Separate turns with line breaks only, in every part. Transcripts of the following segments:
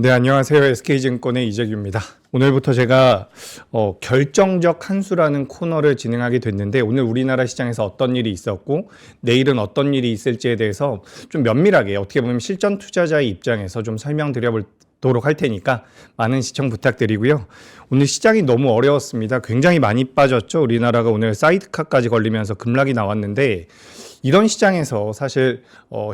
네, 안녕하세요. SK증권의 이재규입니다. 오늘부터 제가 결정적 한수라는 코너를 진행하게 됐는데, 오늘 우리나라 시장에서 어떤 일이 있었고 내일은 어떤 일이 있을지에 대해서 좀 면밀하게, 어떻게 보면 실전 투자자의 입장에서 좀 설명드려보도록 할 테니까 많은 시청 부탁드리고요. 오늘 시장이 너무 어려웠습니다. 굉장히 많이 빠졌죠. 우리나라가 오늘 사이드카까지 걸리면서 급락이 나왔는데, 이런 시장에서 사실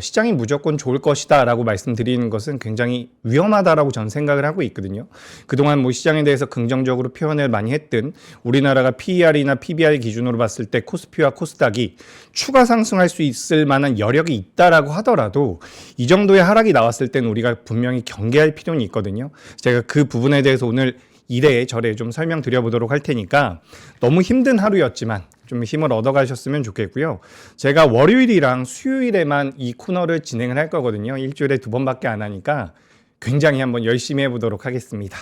시장이 무조건 좋을 것이다 라고 말씀드리는 것은 굉장히 위험하다라고 저는 생각을 하고 있거든요. 그동안 뭐 시장에 대해서 긍정적으로 표현을 많이 했든, 우리나라가 PER이나 PBR 기준으로 봤을 때 코스피와 코스닥이 추가 상승할 수 있을 만한 여력이 있다라고 하더라도, 이 정도의 하락이 나왔을 때는 우리가 분명히 경계할 필요는 있거든요. 제가 그 부분에 대해서 오늘 이래저래 좀 설명드려보도록 할 테니까, 너무 힘든 하루였지만 좀 힘을 얻어가셨으면 좋겠고요. 제가 월요일이랑 수요일에만 이 코너를 진행을 할 거거든요. 일주일에 2번밖에 안 하니까 굉장히 한번 열심히 해보도록 하겠습니다.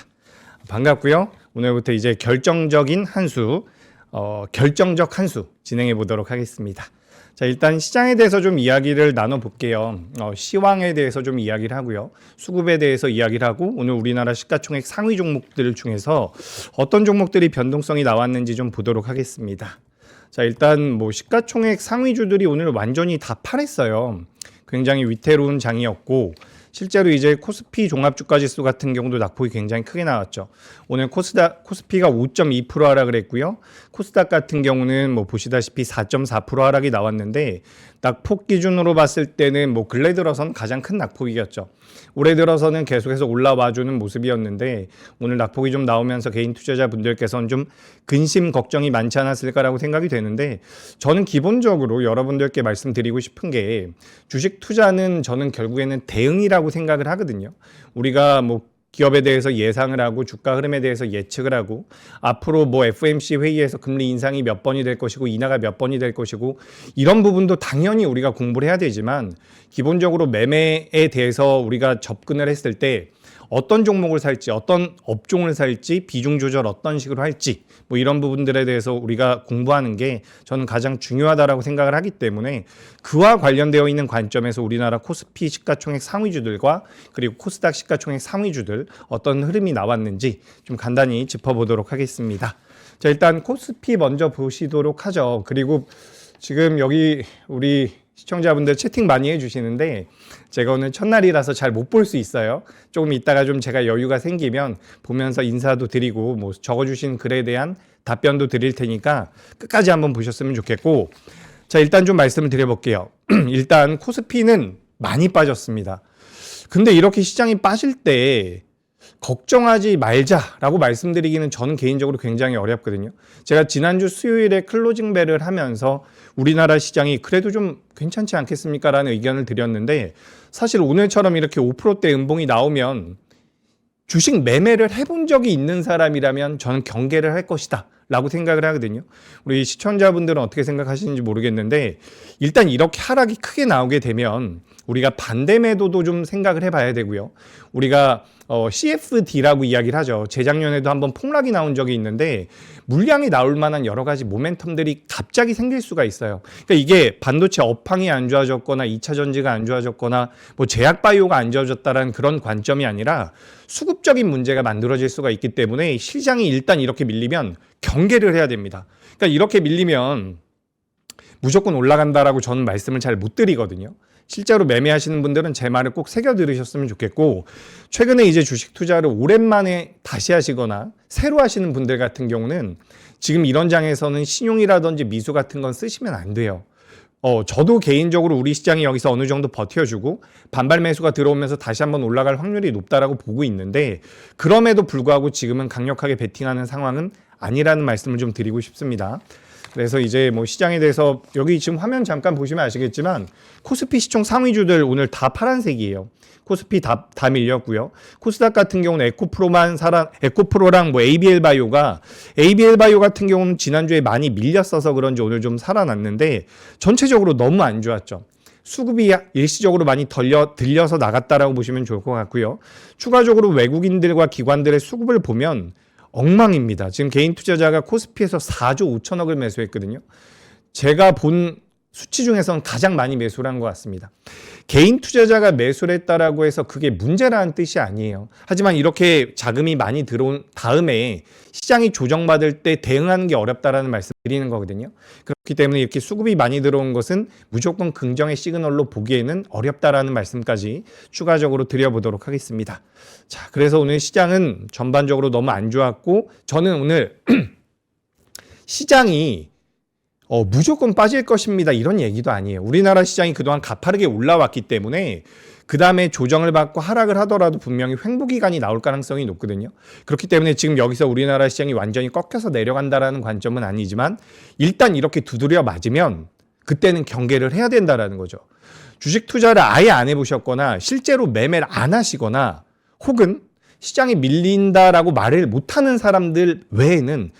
반갑고요. 오늘부터 이제 결정적 한수 진행해 보도록 하겠습니다. 자, 일단 시장에 대해서 좀 이야기를 나눠볼게요. 시황에 대해서 좀 이야기를 하고요. 수급에 대해서 이야기를 하고, 오늘 우리나라 시가총액 상위 종목들 중에서 어떤 종목들이 변동성이 나왔는지 좀 보도록 하겠습니다. 자, 일단 뭐 시가총액 상위주들이 오늘 완전히 다 팔았어요. 굉장히 위태로운 장이었고, 실제로 이제 코스피 종합주가지수 같은 경우도 낙폭이 굉장히 크게 나왔죠. 오늘 코스피가 5.2% 하락을 했고요. 코스닥 같은 경우는 뭐 보시다시피 4.4% 하락이 나왔는데, 낙폭 기준으로 봤을 때는 뭐 근래 들어선 가장 큰 낙폭이었죠. 올해 들어서는 계속해서 올라와주는 모습이었는데, 오늘 낙폭이 좀 나오면서 개인 투자자분들께서는 좀 근심 걱정이 많지 않았을까라고 생각이 되는데, 저는 기본적으로 여러분들께 말씀드리고 싶은 게, 주식 투자는 저는 결국에는 대응이라고 생각을 하거든요. 우리가 뭐 기업에 대해서 예상을 하고 주가 흐름에 대해서 예측을 하고, 앞으로 뭐 FOMC 회의에서 금리 인상이 몇 번이 될 것이고 인하가 몇 번이 될 것이고, 이런 부분도 당연히 우리가 공부를 해야 되지만, 기본적으로 매매에 대해서 우리가 접근을 했을 때 어떤 종목을 살지, 어떤 업종을 살지, 비중 조절 어떤 식으로 할지, 뭐 이런 부분들에 대해서 우리가 공부하는 게 저는 가장 중요하다라고 생각을 하기 때문에, 그와 관련되어 있는 관점에서 우리나라 코스피 시가총액 상위주들과 그리고 코스닥 시가총액 상위주들 어떤 흐름이 나왔는지 좀 간단히 짚어보도록 하겠습니다. 자, 일단 코스피 먼저 보시도록 하죠. 그리고 지금 여기 우리 시청자분들 채팅 많이 해주시는데, 제가 오늘 첫날이라서 잘 못 볼 수 있어요. 조금 이따가 좀 제가 여유가 생기면 보면서 인사도 드리고, 뭐 적어주신 글에 대한 답변도 드릴 테니까 끝까지 한번 보셨으면 좋겠고, 자, 일단 좀 말씀을 드려볼게요. 일단 코스피는 많이 빠졌습니다. 근데 이렇게 시장이 빠질 때 걱정하지 말자라고 말씀드리기는 저는 개인적으로 굉장히 어렵거든요. 제가 지난주 수요일에 클로징 벨을 하면서 우리나라 시장이 그래도 좀 괜찮지 않겠습니까? 라는 의견을 드렸는데, 사실 오늘처럼 이렇게 5%대 음봉이 나오면 주식 매매를 해본 적이 있는 사람이라면 저는 경계를 할 것이다 라고 생각을 하거든요. 우리 시청자분들은 어떻게 생각하시는지 모르겠는데, 일단 이렇게 하락이 크게 나오게 되면 우리가 반대 매도도 좀 생각을 해봐야 되고요. 우리가 CFD라고 이야기를 하죠. 재작년에도 한번 폭락이 나온 적이 있는데, 물량이 나올 만한 여러 가지 모멘텀들이 갑자기 생길 수가 있어요. 그러니까 이게 반도체 업황이 안 좋아졌거나 2차 전지가 안 좋아졌거나 뭐 제약바이오가 안 좋아졌다라는 그런 관점이 아니라, 수급적인 문제가 만들어질 수가 있기 때문에 시장이 일단 이렇게 밀리면 경계를 해야 됩니다. 그러니까 이렇게 밀리면 무조건 올라간다라고 저는 말씀을 잘 못 드리거든요. 실제로 매매하시는 분들은 제 말을 꼭 새겨 들으셨으면 좋겠고, 최근에 이제 주식 투자를 오랜만에 다시 하시거나 새로 하시는 분들 같은 경우는 지금 이런 장에서는 신용이라든지 미수 같은 건 쓰시면 안 돼요. 저도 개인적으로 우리 시장이 여기서 어느 정도 버텨주고 반발 매수가 들어오면서 다시 한번 올라갈 확률이 높다라고 보고 있는데, 그럼에도 불구하고 지금은 강력하게 베팅하는 상황은 아니라는 말씀을 좀 드리고 싶습니다. 그래서 이제 뭐 시장에 대해서 여기 지금 화면 잠깐 보시면 아시겠지만, 코스피 시총 상위주들 오늘 다 파란색이에요. 코스피 다 밀렸고요. 코스닥 같은 경우는 에코프로랑 뭐 ABL 바이오 같은 경우는 지난주에 많이 밀렸어서 그런지 오늘 좀 살아났는데, 전체적으로 너무 안 좋았죠. 수급이 일시적으로 많이 들려서 나갔다라고 보시면 좋을 것 같고요. 추가적으로 외국인들과 기관들의 수급을 보면 엉망입니다. 지금 개인 투자자가 코스피에서 4조 5천억을 매수했거든요. 제가 본 수치 중에서는 가장 많이 매수를 한 것 같습니다. 개인 투자자가 매수를 했다라고 해서 그게 문제라는 뜻이 아니에요. 하지만 이렇게 자금이 많이 들어온 다음에 시장이 조정받을 때 대응하는 게 어렵다라는 말씀 드리는 거거든요. 그렇기 때문에 이렇게 수급이 많이 들어온 것은 무조건 긍정의 시그널로 보기에는 어렵다라는 말씀까지 추가적으로 드려보도록 하겠습니다. 자, 그래서 오늘 시장은 전반적으로 너무 안 좋았고, 저는 오늘 시장이 무조건 빠질 것입니다, 이런 얘기도 아니에요. 우리나라 시장이 그동안 가파르게 올라왔기 때문에 그 다음에 조정을 받고 하락을 하더라도 분명히 횡보 기간이 나올 가능성이 높거든요. 그렇기 때문에 지금 여기서 우리나라 시장이 완전히 꺾여서 내려간다라는 관점은 아니지만, 일단 이렇게 두드려 맞으면 그때는 경계를 해야 된다라는 거죠. 주식 투자를 아예 안 해보셨거나 실제로 매매를 안 하시거나 혹은 시장이 밀린다라고 말을 못하는 사람들 외에는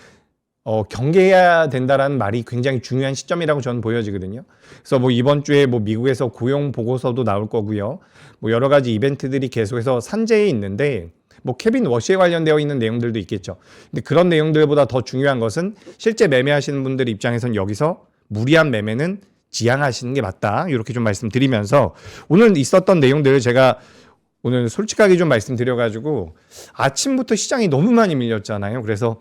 경계해야 된다라는 말이 굉장히 중요한 시점이라고 저는 보여지거든요. 그래서 뭐 이번 주에 뭐 미국에서 고용 보고서도 나올 거고요. 뭐 여러 가지 이벤트들이 계속해서 산재해 있는데, 뭐 케빈 워시에 관련되어 있는 내용들도 있겠죠. 근데 그런 내용들보다 더 중요한 것은 실제 매매하시는 분들 입장에서는 여기서 무리한 매매는 지양하시는 게 맞다, 이렇게 좀 말씀드리면서 오늘 있었던 내용들을 제가 오늘 솔직하게 좀 말씀드려가지고, 아침부터 시장이 너무 많이 밀렸잖아요. 그래서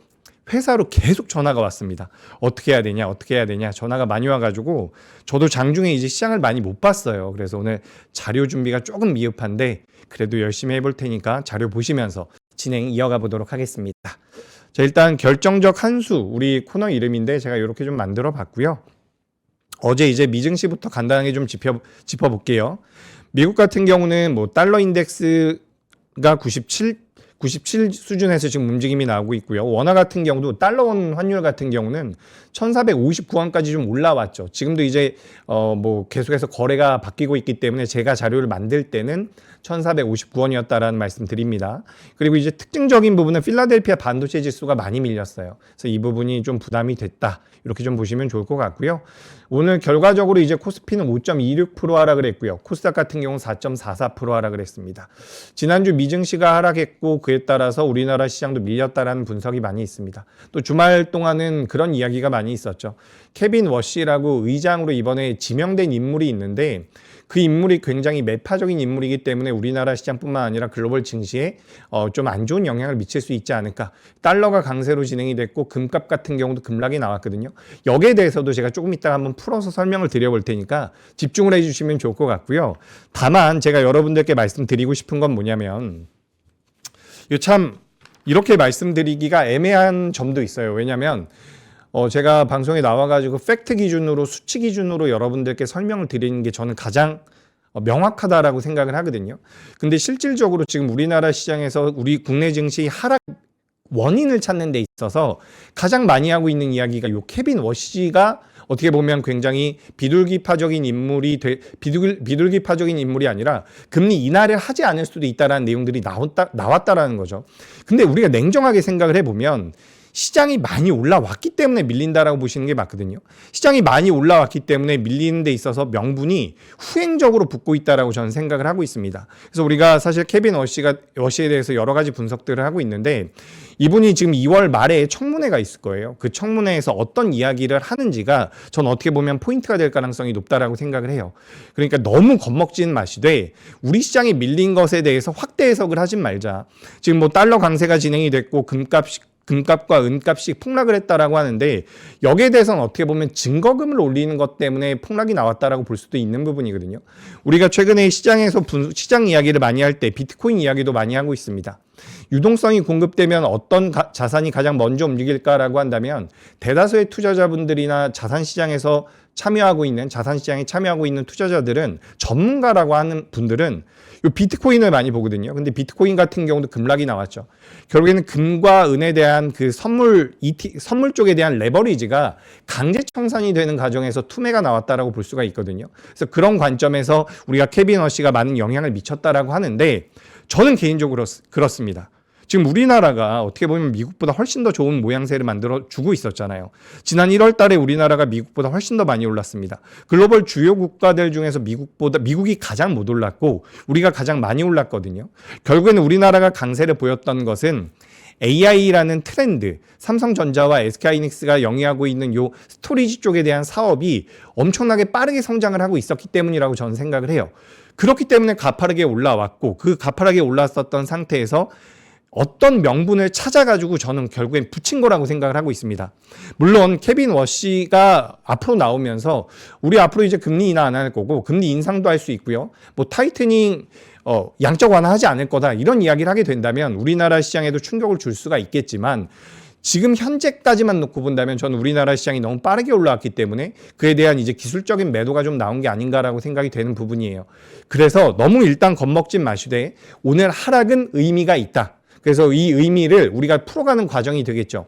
회사로 계속 전화가 왔습니다. 어떻게 해야 되냐, 어떻게 해야 되냐, 전화가 많이 와가지고 저도 장중에 이제 시장을 많이 못 봤어요. 그래서 오늘 자료 준비가 조금 미흡한데 그래도 열심히 해볼 테니까 자료 보시면서 진행 이어가 보도록 하겠습니다. 자, 일단 결정적 한수, 우리 코너 이름인데 제가 이렇게 좀 만들어 봤고요. 어제 이제 미증시부터 간단하게 좀 짚어볼게요. 미국 같은 경우는 뭐 달러 인덱스가 97 수준에서 지금 움직임이 나오고 있고요. 원화 같은 경우도 달러원 환율 같은 경우는 1459원까지 좀 올라왔죠. 지금도 이제 뭐 계속해서 거래가 바뀌고 있기 때문에 제가 자료를 만들 때는 1459원이었다라는 말씀 드립니다. 그리고 이제 특징적인 부분은 필라델피아 반도체 지수가 많이 밀렸어요. 그래서 이 부분이 좀 부담이 됐다, 이렇게 좀 보시면 좋을 것 같고요. 오늘 결과적으로 이제 코스피는 5.26% 하락을 했고요. 코스닥 같은 경우는 4.44% 하락을 했습니다. 지난주 미증시가 하락했고 그에 따라서 우리나라 시장도 밀렸다라는 분석이 많이 있습니다. 또 주말 동안은 그런 이야기가 많이 있었죠. 케빈 워시라고 의장으로 이번에 지명된 인물이 있는데, 그 인물이 굉장히 매파적인 인물이기 때문에 우리나라 시장뿐만 아니라 글로벌 증시에 좀 안 좋은 영향을 미칠 수 있지 않을까. 달러가 강세로 진행이 됐고 금값 같은 경우도 급락이 나왔거든요. 여기에 대해서도 제가 조금 이따가 한번 풀어서 설명을 드려볼 테니까 집중을 해주시면 좋을 것 같고요. 다만 제가 여러분들께 말씀드리고 싶은 건 뭐냐면, 이거 참 이렇게 말씀드리기가 애매한 점도 있어요. 왜냐하면 제가 방송에 나와가지고 팩트 기준으로, 수치 기준으로 여러분들께 설명을 드리는 게 저는 가장 명확하다라고 생각을 하거든요. 근데 실질적으로 지금 우리나라 시장에서 우리 국내 증시 하락 원인을 찾는 데 있어서 가장 많이 하고 있는 이야기가 요 케빈 워시가 어떻게 보면 굉장히 비둘기파적인 인물이 비둘기파적인 인물이 아니라 금리 인하를 하지 않을 수도 있다라는 내용들이 나왔다라는 거죠. 근데 우리가 냉정하게 생각을 해보면 시장이 많이 올라왔기 때문에 밀린다라고 보시는 게 맞거든요. 시장이 많이 올라왔기 때문에 밀리는 데 있어서 명분이 후행적으로 붙고 있다라고 저는 생각을 하고 있습니다. 그래서 우리가 사실 케빈 워시에 대해서 여러 가지 분석들을 하고 있는데, 이분이 지금 2월 말에 청문회가 있을 거예요. 그 청문회에서 어떤 이야기를 하는지가 전 어떻게 보면 포인트가 될 가능성이 높다라고 생각을 해요. 그러니까 너무 겁먹지는 마시되 우리 시장이 밀린 것에 대해서 확대 해석을 하진 말자. 지금 뭐 달러 강세가 진행이 됐고 금값과 은값이 폭락을 했다라고 하는데, 여기에 대해서는 어떻게 보면 증거금을 올리는 것 때문에 폭락이 나왔다라고 볼 수도 있는 부분이거든요. 우리가 최근에 시장에서 시장 이야기를 많이 할 때 비트코인 이야기도 많이 하고 있습니다. 유동성이 공급되면 어떤 자산이 가장 먼저 움직일까라고 한다면, 대다수의 투자자분들이나 자산시장에 참여하고 있는 투자자들은, 전문가라고 하는 분들은 이 비트코인을 많이 보거든요. 근데 비트코인 같은 경우도 급락이 나왔죠. 결국에는 금과 은에 대한 그 선물 쪽에 대한 레버리지가 강제 청산이 되는 과정에서 투매가 나왔다라고 볼 수가 있거든요. 그래서 그런 관점에서 우리가 케빈 워시가 많은 영향을 미쳤다라고 하는데, 저는 개인적으로 그렇습니다. 지금 우리나라가 어떻게 보면 미국보다 훨씬 더 좋은 모양새를 만들어 주고 있었잖아요. 지난 1월 달에 우리나라가 미국보다 훨씬 더 많이 올랐습니다. 글로벌 주요 국가들 중에서 미국이 가장 못 올랐고 우리가 가장 많이 올랐거든요. 결국에는 우리나라가 강세를 보였던 것은 AI라는 트렌드, 삼성전자와 SK하이닉스가 영위하고 있는 요 스토리지 쪽에 대한 사업이 엄청나게 빠르게 성장을 하고 있었기 때문이라고 저는 생각을 해요. 그렇기 때문에 가파르게 올라왔고 그 가파르게 올랐었던 상태에서 어떤 명분을 찾아가지고 저는 결국엔 붙인 거라고 생각을 하고 있습니다. 물론 케빈 워시가 앞으로 나오면서 우리 앞으로 이제 금리 인하 안 할 거고 금리 인상도 할 수 있고요. 뭐 타이트닝 양적 완화하지 않을 거다 이런 이야기를 하게 된다면 우리나라 시장에도 충격을 줄 수가 있겠지만 지금 현재까지만 놓고 본다면 저는 우리나라 시장이 너무 빠르게 올라왔기 때문에 그에 대한 이제 기술적인 매도가 좀 나온 게 아닌가라고 생각이 되는 부분이에요. 그래서 너무 일단 겁먹진 마시되 오늘 하락은 의미가 있다. 그래서 이 의미를 우리가 풀어가는 과정이 되겠죠.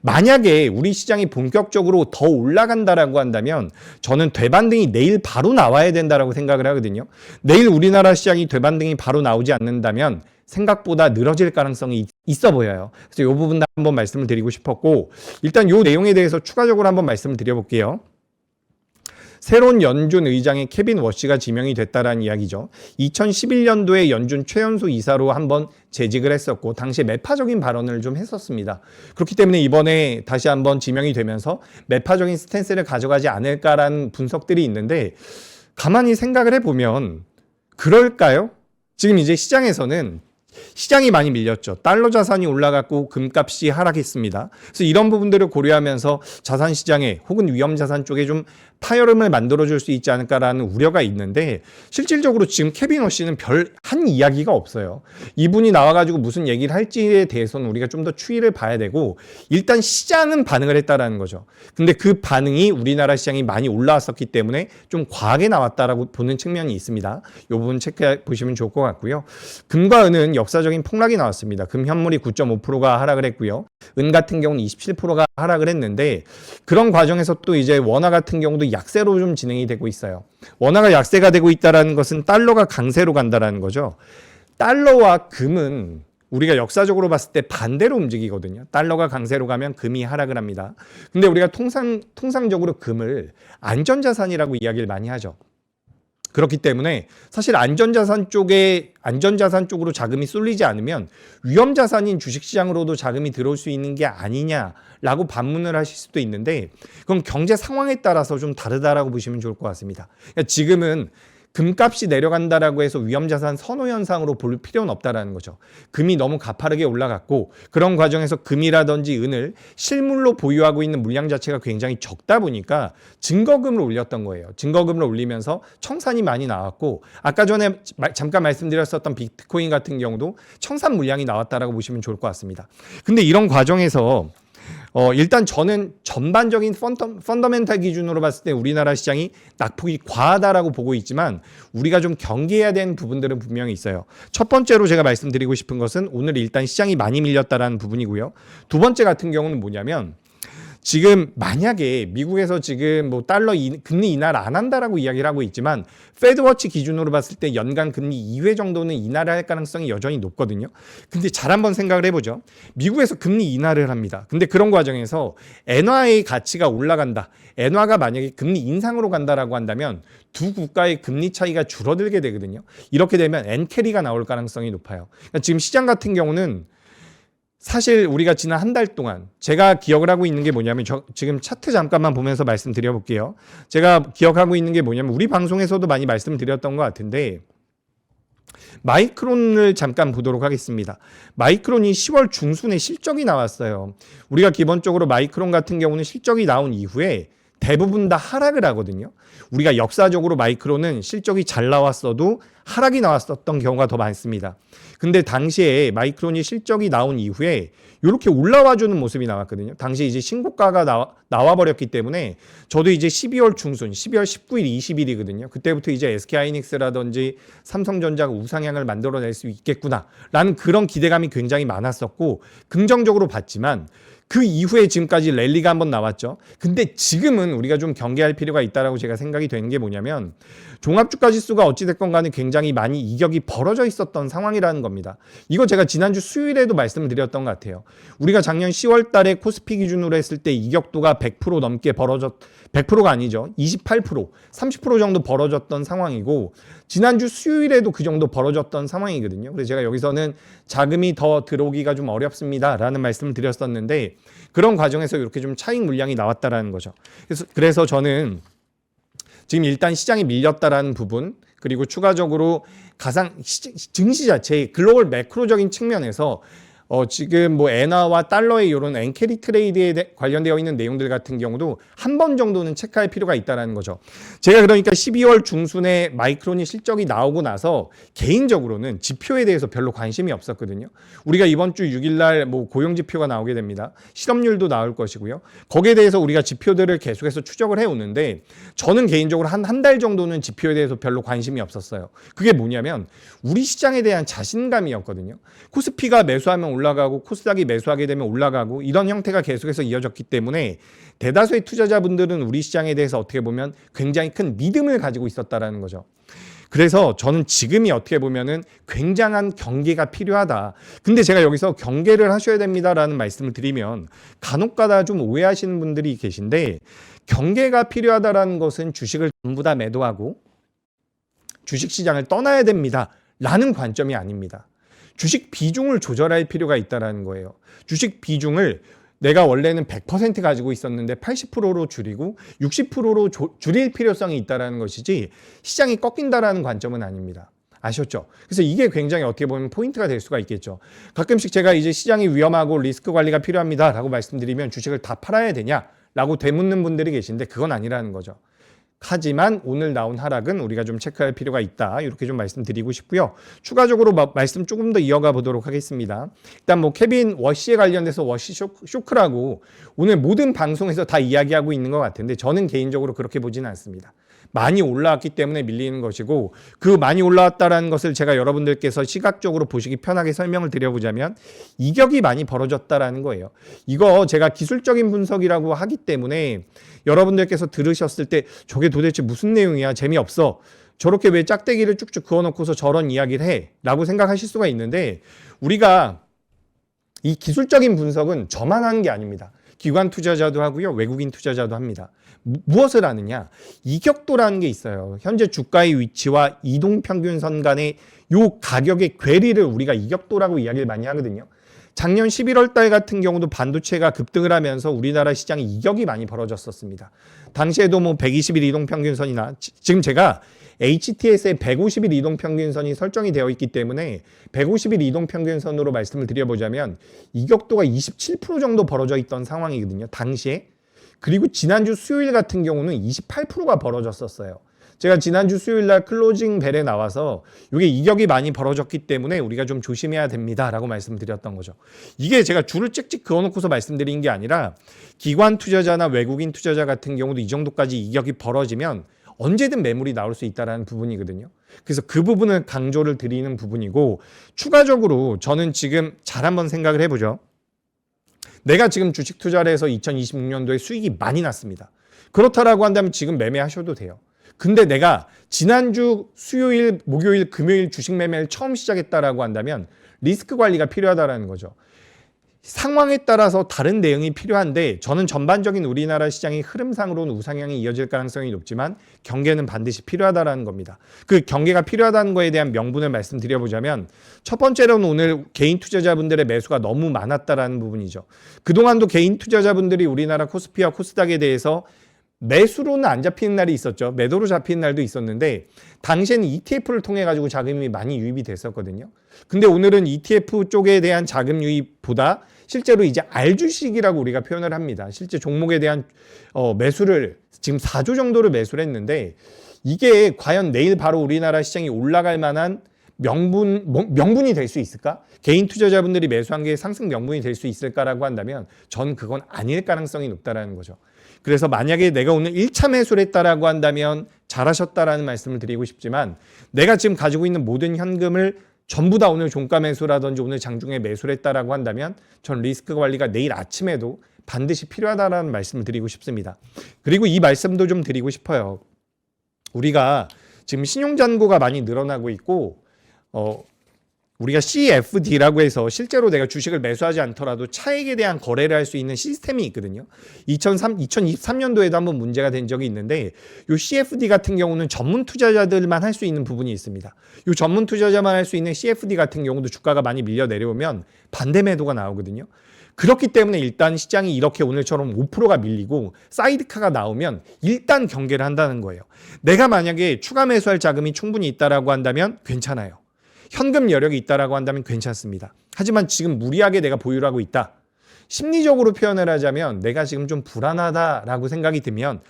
만약에 우리 시장이 본격적으로 더 올라간다라고 한다면 저는 되반등이 내일 바로 나와야 된다라고 생각을 하거든요. 내일 우리나라 시장이 되반등이 바로 나오지 않는다면 생각보다 늘어질 가능성이 있어 보여요. 그래서 이 부분 한번 말씀을 드리고 싶었고 일단 이 내용에 대해서 추가적으로 한번 말씀을 드려볼게요. 새로운 연준 의장의 케빈 워시가 지명이 됐다라는 이야기죠. 2011년도에 연준 최연소 이사로 한번 재직을 했었고 당시에 매파적인 발언을 좀 했었습니다. 그렇기 때문에 이번에 다시 한번 지명이 되면서 매파적인 스탠스를 가져가지 않을까라는 분석들이 있는데 가만히 생각을 해보면 그럴까요? 지금 이제 시장이 많이 밀렸죠. 달러 자산이 올라갔고 금값이 하락했습니다. 그래서 이런 부분들을 고려하면서 자산 시장에 혹은 위험 자산 쪽에 좀 파열음을 만들어줄 수 있지 않을까라는 우려가 있는데 실질적으로 지금 케빈 워시는 별 한 이야기가 없어요. 이분이 나와가지고 무슨 얘기를 할지에 대해서는 우리가 좀 더 추이를 봐야 되고 일단 시장은 반응을 했다라는 거죠. 근데 그 반응이 우리나라 시장이 많이 올라왔었기 때문에 좀 과하게 나왔다라고 보는 측면이 있습니다. 이 부분 체크해 보시면 좋을 것 같고요. 금과 은은 역사적인 폭락이 나왔습니다. 금 현물이 9.5%가 하락을 했고요. 은 같은 경우는 27%가 하락을 했는데 그런 과정에서 또 이제 원화 같은 경우도 약세로 좀 진행이 되고 있어요. 원화가 약세가 되고 있다는 것은 달러가 강세로 간다라는 거죠. 달러와 금은 우리가 역사적으로 봤을 때 반대로 움직이거든요. 달러가 강세로 가면 금이 하락을 합니다. 근데 우리가 통상적으로 금을 안전자산이라고 이야기를 많이 하죠. 그렇기 때문에 사실 안전자산 쪽으로 자금이 쏠리지 않으면 위험자산인 주식시장으로도 자금이 들어올 수 있는 게 아니냐라고 반문을 하실 수도 있는데 그건 경제 상황에 따라서 좀 다르다라고 보시면 좋을 것 같습니다. 그러니까 지금은 금값이 내려간다라고 해서 위험자산 선호 현상으로 볼 필요는 없다라는 거죠. 금이 너무 가파르게 올라갔고 그런 과정에서 금이라든지 은을 실물로 보유하고 있는 물량 자체가 굉장히 적다 보니까 증거금을 올렸던 거예요. 증거금을 올리면서 청산이 많이 나왔고 아까 전에 잠깐 말씀드렸었던 비트코인 같은 경우도 청산 물량이 나왔다라고 보시면 좋을 것 같습니다. 근데 이런 과정에서 일단 저는 전반적인 펀더멘탈 기준으로 봤을 때 우리나라 시장이 낙폭이 과하다라고 보고 있지만 우리가 좀 경계해야 되는 부분들은 분명히 있어요. 첫 번째로 제가 말씀드리고 싶은 것은 오늘 일단 시장이 많이 밀렸다라는 부분이고요. 두 번째 같은 경우는 뭐냐면 지금 만약에 미국에서 지금 뭐 달러 금리 인하를 안 한다라고 이야기를 하고 있지만 페드워치 기준으로 봤을 때 연간 금리 2회 정도는 인하를 할 가능성이 여전히 높거든요. 근데 잘 한번 생각을 해보죠. 미국에서 금리 인하를 합니다. 근데 그런 과정에서 엔화의 가치가 올라간다. 엔화가 만약에 금리 인상으로 간다라고 한다면 두 국가의 금리 차이가 줄어들게 되거든요. 이렇게 되면 엔캐리가 나올 가능성이 높아요. 그러니까 지금 시장 같은 경우는 사실 우리가 지난 한 달 동안 제가 기억을 하고 있는 게 뭐냐면 지금 차트 잠깐만 보면서 말씀드려 볼게요. 제가 기억하고 있는 게 뭐냐면 우리 방송에서도 많이 말씀드렸던 것 같은데 마이크론을 잠깐 보도록 하겠습니다. 마이크론이 10월 중순에 실적이 나왔어요. 우리가 기본적으로 마이크론 같은 경우는 실적이 나온 이후에 대부분 다 하락을 하거든요. 우리가 역사적으로 마이크론은 실적이 잘 나왔어도 하락이 나왔었던 경우가 더 많습니다. 근데 당시에 마이크론이 실적이 나온 이후에 이렇게 올라와주는 모습이 나왔거든요. 당시 이제 신고가가 나와버렸기 때문에 저도 이제 12월 중순, 12월 19일, 20일이거든요. 그때부터 이제 SK하이닉스라든지 삼성전자가 우상향을 만들어낼 수 있겠구나라는 그런 기대감이 굉장히 많았었고 긍정적으로 봤지만 그 이후에 지금까지 랠리가 한번 나왔죠. 근데 지금은 우리가 좀 경계할 필요가 있다라고 제가 생각이 되는 게 뭐냐면 종합주가지수가 어찌됐건 간에 굉장히 많이 이격이 벌어져 있었던 상황이라는 겁니다. 이거 제가 지난주 수요일에도 말씀을 드렸던 것 같아요. 우리가 작년 10월 달에 코스피 기준으로 했을 때 이격도가 100% 넘게 100%가 아니죠. 28%, 30% 정도 벌어졌던 상황이고 지난주 수요일에도 그 정도 벌어졌던 상황이거든요. 그래서 제가 여기서는 자금이 더 들어오기가 좀 어렵습니다라는 말씀을 드렸었는데 그런 과정에서 이렇게 좀 차익 물량이 나왔다라는 거죠. 그래서 저는 지금 일단 시장이 밀렸다라는 부분 그리고 추가적으로 가상 증시 자체의 글로벌 매크로적인 측면에서 지금 뭐 엔화와 달러의 이런 엔캐리 트레이드에 관련되어 있는 내용들 같은 경우도 한 번 정도는 체크할 필요가 있다는 거죠. 제가 그러니까 12월 중순에 마이크론이 실적이 나오고 나서 개인적으로는 지표에 대해서 별로 관심이 없었거든요. 우리가 이번 주 6일 날 뭐 고용 지표가 나오게 됩니다. 실업률도 나올 것이고요. 거기에 대해서 우리가 지표들을 계속해서 추적을 해오는데 저는 개인적으로 한 달 정도는 지표에 대해서 별로 관심이 없었어요. 그게 뭐냐면 우리 시장에 대한 자신감이었거든요. 코스피가 매수하면 올라가고 코스닥이 매수하게 되면 올라가고 이런 형태가 계속해서 이어졌기 때문에 대다수의 투자자분들은 우리 시장에 대해서 어떻게 보면 굉장히 큰 믿음을 가지고 있었다라는 거죠. 그래서 저는 지금이 어떻게 보면은 굉장한 경계가 필요하다. 근데 제가 여기서 경계를 하셔야 됩니다라는 말씀을 드리면 간혹가다 좀 오해하시는 분들이 계신데 경계가 필요하다라는 것은 주식을 전부 다 매도하고 주식시장을 떠나야 됩니다라는 관점이 아닙니다. 주식 비중을 조절할 필요가 있다는 거예요. 주식 비중을 내가 원래는 100% 가지고 있었는데 80%로 줄이고 60%로 줄일 필요성이 있다는 것이지 시장이 꺾인다라는 관점은 아닙니다. 아셨죠? 그래서 이게 굉장히 어떻게 보면 포인트가 될 수가 있겠죠. 가끔씩 제가 이제 시장이 위험하고 리스크 관리가 필요합니다 라고 말씀드리면 주식을 다 팔아야 되냐? 라고 되묻는 분들이 계신데 그건 아니라는 거죠. 하지만 오늘 나온 하락은 우리가 좀 체크할 필요가 있다. 이렇게 좀 말씀드리고 싶고요. 추가적으로 말씀 조금 더 이어가 보도록 하겠습니다. 일단 뭐 케빈 워시에 관련돼서 워시 쇼크라고 오늘 모든 방송에서 다 이야기하고 있는 것 같은데 저는 개인적으로 그렇게 보지는 않습니다. 많이 올라왔기 때문에 밀리는 것이고 그 많이 올라왔다라는 것을 제가 여러분들께서 시각적으로 보시기 편하게 설명을 드려보자면 이격이 많이 벌어졌다라는 거예요. 이거 제가 기술적인 분석이라고 하기 때문에 여러분들께서 들으셨을 때 저게 도대체 무슨 내용이야? 재미없어. 저렇게 왜 짝대기를 쭉쭉 그어놓고서 저런 이야기를 해? 라고 생각하실 수가 있는데 우리가 이 기술적인 분석은 저만 하는 게 아닙니다. 기관 투자자도 하고요. 외국인 투자자도 합니다. 무엇을 하느냐? 이격도라는 게 있어요. 현재 주가의 위치와 이동평균선 간의 요 가격의 괴리를 우리가 이격도라고 이야기를 많이 하거든요. 작년 11월 달 같은 경우도 반도체가 급등을 하면서 우리나라 시장이 이격이 많이 벌어졌었습니다. 당시에도 뭐 120일 이동평균선이나 지금 제가 HTS에 150일 이동평균선이 설정이 되어 있기 때문에 150일 이동평균선으로 말씀을 드려보자면 이격도가 27% 정도 벌어져 있던 상황이거든요. 당시에. 그리고 지난주 수요일 같은 경우는 28%가 벌어졌었어요. 제가 지난주 수요일 날 클로징 벨에 나와서 이게 이격이 많이 벌어졌기 때문에 우리가 좀 조심해야 됩니다라고 말씀드렸던 거죠. 이게 제가 줄을 찍찍 그어놓고서 말씀드린 게 아니라 기관 투자자나 외국인 투자자 같은 경우도 이 정도까지 이격이 벌어지면 언제든 매물이 나올 수 있다는 부분이거든요. 그래서 그 부분을 강조를 드리는 부분이고 추가적으로 저는 지금 잘 한번 생각을 해보죠. 내가 지금 주식 투자를 해서 2026년도에 수익이 많이 났습니다. 그렇다라고 한다면 지금 매매하셔도 돼요. 근데 내가 지난주 수요일, 목요일, 금요일 주식 매매를 처음 시작했다라고 한다면 리스크 관리가 필요하다라는 거죠. 상황에 따라서 다른 대응이 필요한데 저는 전반적인 우리나라 시장의 흐름상으로는 우상향이 이어질 가능성이 높지만 경계는 반드시 필요하다라는 겁니다. 그 경계가 필요하다는 거에 대한 명분을 말씀드려보자면 첫 번째로는 오늘 개인 투자자분들의 매수가 너무 많았다라는 부분이죠. 그동안도 개인 투자자분들이 우리나라 코스피와 코스닥에 대해서 매수로는 안 잡히는 날이 있었죠. 매도로 잡히는 날도 있었는데 당시에는 ETF를 통해 가지고 자금이 많이 유입이 됐었거든요. 근데 오늘은 ETF 쪽에 대한 자금 유입보다 실제로 이제 알주식이라고 우리가 표현을 합니다. 실제 종목에 대한 매수를 지금 4조 정도를 매수를 했는데 이게 과연 내일 바로 우리나라 시장이 올라갈 만한 명분이 될 수 있을까? 개인 투자자분들이 매수한 게 상승 명분이 될 수 있을까라고 한다면 전 그건 아닐 가능성이 높다라는 거죠. 그래서 만약에 내가 오늘 1차 매수를 했다라고 한다면 잘하셨다라는 말씀을 드리고 싶지만 내가 지금 가지고 있는 모든 현금을 전부 다 오늘 종가 매수라든지 오늘 장중에 매수를 했다라고 한다면 전 리스크 관리가 내일 아침에도 반드시 필요하다라는 말씀을 드리고 싶습니다. 그리고 이 말씀도 좀 드리고 싶어요. 우리가 지금 신용잔고가 많이 늘어나고 있고 우리가 CFD라고 해서 실제로 내가 주식을 매수하지 않더라도 차익에 대한 거래를 할 수 있는 시스템이 있거든요. 2023년도에도 한번 문제가 된 적이 있는데 이 CFD 같은 경우는 전문 투자자들만 할 수 있는 부분이 있습니다. 이 전문 투자자만 할 수 있는 CFD 같은 경우도 주가가 많이 밀려 내려오면 반대 매도가 나오거든요. 그렇기 때문에 일단 시장이 이렇게 오늘처럼 5%가 밀리고 사이드카가 나오면 일단 경계를 한다는 거예요. 내가 만약에 추가 매수할 자금이 충분히 있다라고 한다면 괜찮아요. 현금 여력이 있다라고 한다면 괜찮습니다. 하지만 지금 무리하게 내가 보유를 하고 있다. 심리적으로 표현을 하자면 내가 지금 좀 불안하다라고 생각이 들면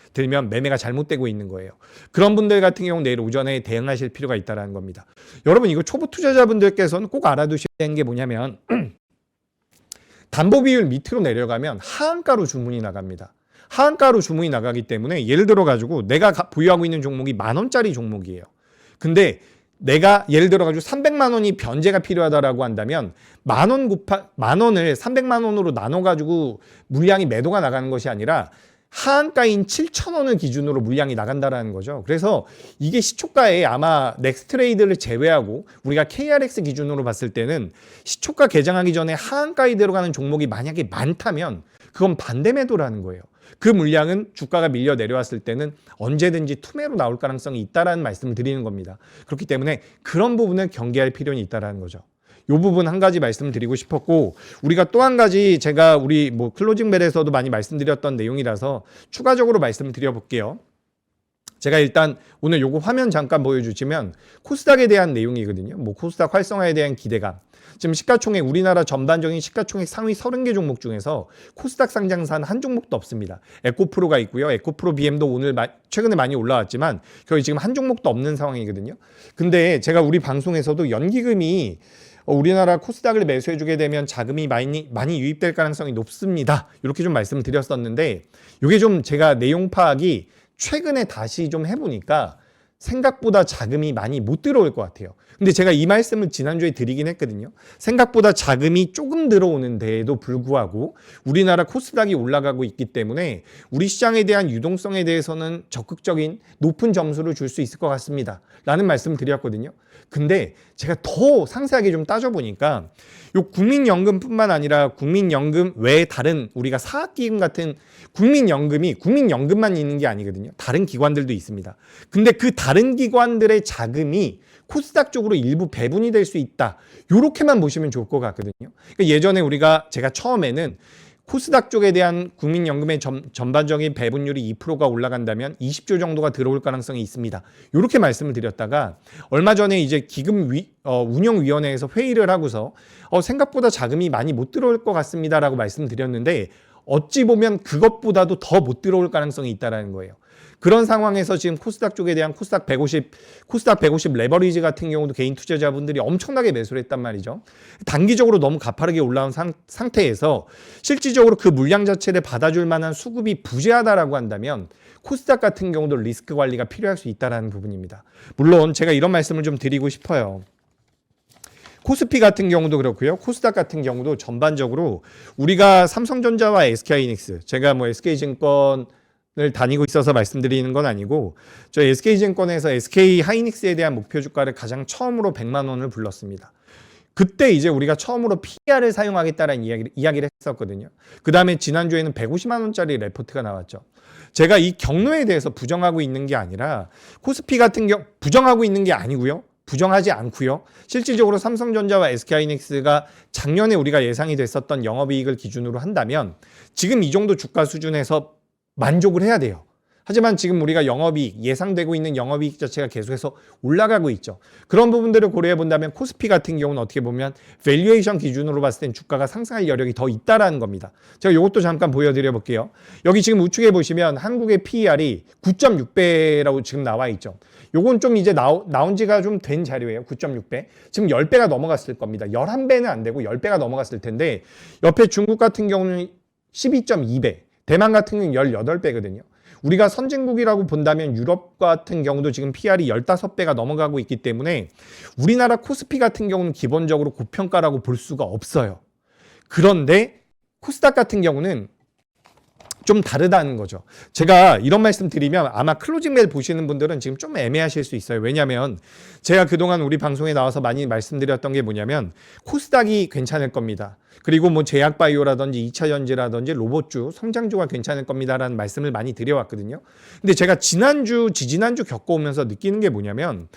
매매가 잘못되고 있는 거예요. 그런 분들 같은 경우 내일 오전에 대응하실 필요가 있다는 겁니다. 여러분 이거 초보 투자자분들께서는 꼭 알아두셔야 되는 게 뭐냐면 담보 비율 밑으로 내려가면 하한가로 주문이 나갑니다. 하한가로 주문이 나가기 때문에 예를 들어 가지고 내가 보유하고 있는 종목이 10,000원짜리 종목이에요. 근데 내가 예를 들어 가지고 300만 원이 변제가 필요하다라고 한다면 만 원을 300만 원으로 나눠 가지고 물량이 매도가 나가는 것이 아니라 하한가인 7,000원을 기준으로 물량이 나간다라는 거죠. 그래서 이게 시초가에 아마 넥스트레이드를 제외하고 우리가 KRX 기준으로 봤을 때는 시초가 개장하기 전에 하한가에 들어가는 종목이 만약에 많다면 그건 반대 매도라는 거예요. 그 물량은 주가가 밀려 내려왔을 때는 언제든지 투매로 나올 가능성이 있다라는 말씀을 드리는 겁니다. 그렇기 때문에 그런 부분을 경계할 필요는 있다라는 거죠. 이 부분 한 가지 말씀드리고 싶었고 우리가 또 한 가지 제가 우리 클로징 벨에서도 많이 말씀드렸던 내용이라서 추가적으로 말씀을 드려볼게요. 제가 일단 오늘 요거 화면 잠깐 보여주시면 코스닥에 대한 내용이거든요. 코스닥 활성화에 대한 기대감. 지금 시가총액 우리나라 전반적인 시가총액 상위 30개 종목 중에서 코스닥 상장사는 한 종목도 없습니다. 에코프로가 있고요. 에코프로 BM도 오늘 최근에 많이 올라왔지만 거의 지금 한 종목도 없는 상황이거든요. 근데 제가 우리 방송에서도 연기금이 우리나라 코스닥을 매수해주게 되면 자금이 많이 유입될 가능성이 높습니다. 이렇게 좀 말씀을 드렸었는데 이게 좀 제가 내용 파악이 최근에 다시 좀 해보니까 생각보다 자금이 많이 못 들어올 것 같아요. 근데 제가 이 말씀을 지난주에 드리긴 했거든요. 생각보다 자금이 조금 들어오는 데에도 불구하고 우리나라 코스닥이 올라가고 있기 때문에 우리 시장에 대한 유동성에 대해서는 적극적인 높은 점수를 줄 수 있을 것 같습니다. 라는 말씀을 드렸거든요. 근데 제가 더 상세하게 좀 따져보니까 요 국민연금뿐만 아니라 국민연금 외에 다른 우리가 사학기금 같은 국민연금만 있는 게 아니거든요. 다른 기관들도 있습니다. 근데 그 다른 기관들의 자금이 코스닥 쪽으로 일부 배분이 될 수 있다. 요렇게만 보시면 좋을 것 같거든요. 그러니까 예전에 제가 처음에는 코스닥 쪽에 대한 국민연금의 전반적인 배분율이 2%가 올라간다면 20조 정도가 들어올 가능성이 있습니다. 이렇게 말씀을 드렸다가 얼마 전에 이제 기금 운영위원회에서 회의를 하고서 생각보다 자금이 많이 못 들어올 것 같습니다라고 말씀드렸는데 어찌 보면 그것보다도 더 못 들어올 가능성이 있다는 거예요. 그런 상황에서 지금 코스닥 쪽에 대한 코스닥 150 레버리지 같은 경우도 개인 투자자분들이 엄청나게 매수를 했단 말이죠. 단기적으로 너무 가파르게 올라온 상태에서 실질적으로 그 물량 자체를 받아줄 만한 수급이 부재하다라고 한다면 코스닥 같은 경우도 리스크 관리가 필요할 수 있다는 부분입니다. 물론 제가 이런 말씀을 좀 드리고 싶어요. 코스피 같은 경우도 그렇고요. 코스닥 같은 경우도 전반적으로 우리가 삼성전자와 SK하이닉스, 제가 SK증권을 다니고 있어서 말씀드리는 건 아니고 저 SK증권에서 SK하이닉스에 대한 목표 주가를 가장 처음으로 100만 원을 불렀습니다. 그때 이제 우리가 처음으로 PR을 사용하겠다는 이야기를 했었거든요. 그 다음에 지난주에는 150만 원짜리 레포트가 나왔죠. 제가 이 경로에 대해서 부정하고 있는 게 아니라 코스피 같은 경우 부정하고 있는 게 아니고요. 부정하지 않고요. 실질적으로 삼성전자와 SK하이닉스가 작년에 우리가 예상이 됐었던 영업이익을 기준으로 한다면 지금 이 정도 주가 수준에서 만족을 해야 돼요. 하지만 지금 우리가 영업이익, 예상되고 있는 영업이익 자체가 계속해서 올라가고 있죠. 그런 부분들을 고려해 본다면 코스피 같은 경우는 어떻게 보면 밸류에이션 기준으로 봤을 땐 주가가 상승할 여력이 더 있다라는 겁니다. 제가 이것도 잠깐 보여드려 볼게요. 여기 지금 우측에 보시면 한국의 PER이 9.6배라고 지금 나와 있죠. 요건 좀 이제 나온 지가 좀 된 자료예요. 9.6배. 지금 10배가 넘어갔을 겁니다. 11배는 안 되고 10배가 넘어갔을 텐데 옆에 중국 같은 경우는 12.2배, 대만 같은 경우는 18배거든요. 우리가 선진국이라고 본다면 유럽 같은 경우도 지금 PR이 15배가 넘어가고 있기 때문에 우리나라 코스피 같은 경우는 기본적으로 고평가라고 볼 수가 없어요. 그런데 코스닥 같은 경우는 좀 다르다는 거죠. 제가 이런 말씀 드리면 아마 클로징 벨 보시는 분들은 지금 좀 애매하실 수 있어요. 왜냐하면 제가 그동안 우리 방송에 나와서 많이 말씀드렸던 게 뭐냐면 코스닥이 괜찮을 겁니다. 그리고 뭐 제약바이오라든지 2차전지라든지 로봇주, 성장주가 괜찮을 겁니다라는 말씀을 많이 드려왔거든요. 근데 제가 지난주, 지지난주 겪어오면서 느끼는 게 뭐냐면